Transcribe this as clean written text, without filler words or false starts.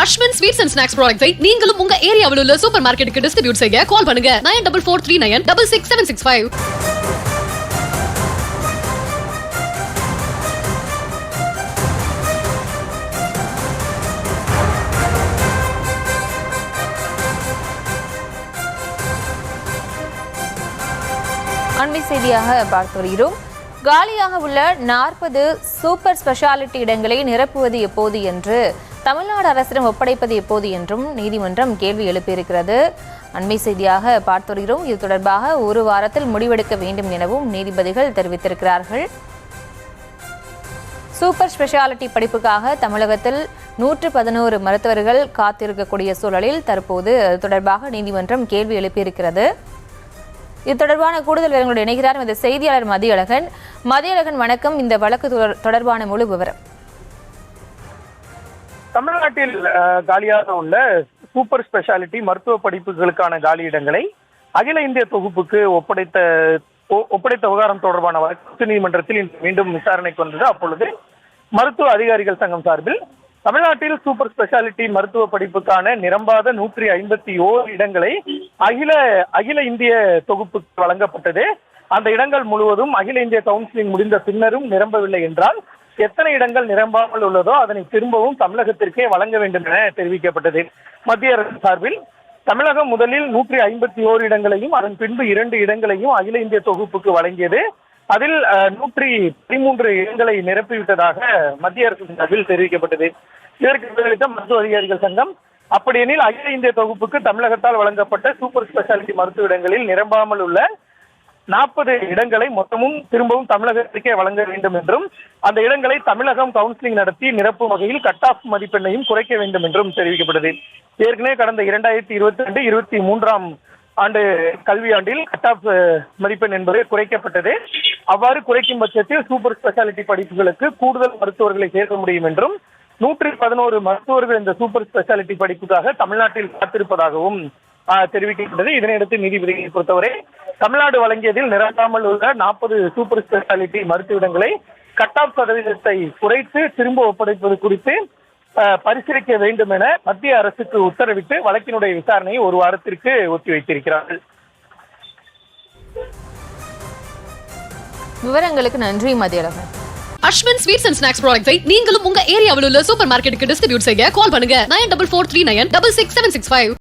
Ashwin sweets and snacks ப்ராடக்ட்ஸை நீங்களும் உங்க ஏரியாவில் உள்ள சூப்பர் மார்க்கெட்டுக்கு டிஸ்ட்ரிபியூட் செய்ய கால் பண்ணுங்க 9443966765. அண்மை செய்தியாக பார்த்து வருகிறோம். காலியாக உள்ள 40 சூப்பர் ஸ்பெஷாலிட்டி இடங்களை நிரப்புவது எப்போது என்று தமிழ்நாடு அரசிடம் ஒப்படைப்பது எப்போது என்றும் நீதிமன்றம் கேள்வி எழுப்பியிருக்கிறது. அண்மை செய்தியாக பார்த்து வருகிறோம். இது தொடர்பாக ஒரு வாரத்தில் முடிவெடுக்க வேண்டும் எனவும் நீதிபதிகள் தெரிவித்திருக்கிறார்கள். சூப்பர் ஸ்பெஷாலிட்டி படிப்புக்காக தமிழகத்தில் 111 மருத்துவர்கள் காத்திருக்கக்கூடிய சூழலில் தற்போது அது தொடர்பாக நீதிமன்றம் கேள்வி எழுப்பியிருக்கிறது. இது தொடர்பான கூடுதல் விவரங்களோடு இணைகிறார் இந்த செய்தியாளர் மதியழகன். வணக்கம். இந்த வழக்கு தொடர்பான முழு விவரம். தமிழ்நாட்டில் காலியாக உள்ள சூப்பர் ஸ்பெஷாலிட்டி மருத்துவ படிப்புகளுக்கான காலியிடங்களை அகில இந்திய தொகுப்புக்கு ஒப்படைத்த விவகாரம் தொடர்பான வழக்கு உச்சநீதிமன்றத்தில் மீண்டும் விசாரணைக்கு வந்தது. அப்பொழுது மருத்துவ அதிகாரிகள் சங்கம் சார்பில் தமிழ்நாட்டில் சூப்பர் ஸ்பெஷாலிட்டி மருத்துவ படிப்புக்கான நிரம்பாத 151 இடங்களை அகில இந்திய தொகுப்புக்கு வழங்கப்பட்டது. அந்த இடங்கள் முழுவதும் அகில இந்திய கவுன்சிலிங் முடிந்த பின்னரும் நிரம்பவில்லை என்றால் எத்தனை இடங்கள் நிரம்பாமல் உள்ளதோ அதனை திரும்பவும் தமிழகத்திற்கே வழங்க வேண்டும் என தெரிவிக்கப்பட்டது. மத்திய அரசு சார்பில் தமிழகம் முதலில் 151 இடங்களையும் அதன் பின்பு 2 இடங்களையும் அகில இந்திய தொகுப்புக்கு வழங்கியது. அதில் 113 இடங்களை நிரப்பிவிட்டதாக மத்திய அரசு சார்பில் தெரிவிக்கப்பட்டது. இதற்கு தெரிவித்த மருத்துவ அதிகாரிகள் சங்கம் அப்படியெனில் அகில இந்திய தொகுப்புக்கு தமிழகத்தால் வழங்கப்பட்ட சூப்பர் ஸ்பெஷாலிட்டி மருத்துவ இடங்களில் நிரம்பாமல் உள்ள 40 இடங்களை மொத்தமும் திரும்பவும் தமிழகத்திற்கே வழங்க வேண்டும் என்றும் அந்த இடங்களை தமிழகம் கவுன்சிலிங் நடத்தி நிரப்பும் வகையில் கட் ஆஃப் மதிப்பெண்ணையும் குறைக்க வேண்டும் என்றும் தெரிவிக்கப்பட்டது. ஏற்கனவே கடந்த 2022-23 ஆண்டு கல்வியாண்டில் கட் ஆஃப் மதிப்பெண் என்பது குறைக்கப்பட்டது. அவ்வாறு குறைக்கும் பட்சத்தில் சூப்பர் ஸ்பெஷாலிட்டி படிப்புகளுக்கு கூடுதல் மருத்துவர்களை சேர்க்க முடியும் என்றும் 111 மருத்துவர்கள் இந்த சூப்பர் ஸ்பெஷாலிட்டி படிப்புக்காக தமிழ்நாட்டில் காத்திருப்பதாகவும் தெரிவிக்கப்பட்டது. இதனையடுத்து நீதிபதிகளை பொறுத்தவரை தமிழ்நாடு வழங்கியதில் நிரப்பாமல் உள்ள 40 சூப்பர் ஸ்பெஷாலிட்டி மருத்துவ இடங்களை கட் ஆஃப் சதவீதத்தை குறைத்து திரும்ப ஒப்படைப்பது குறித்து பரிசீலிக்க வேண்டும் என மத்திய அரசுக்கு உத்தரவிட்டு வழக்கினுடைய விசாரணையை ஒரு வாரத்திற்கு ஒத்திவைத்திருக்கிறார்கள். விவரங்களுக்கு நன்றி Mathiyazhagan. Ashwin sweets and snacks ப்ராடக்ட்ஸை நீங்களும் உங்க ஏரியாவில் உள்ள சூப்பர் மார்க்கெட்டுக்கு டிஸ்ட்ரிபியூட் செய்ய கால் பண்ணுங்க 9443966765.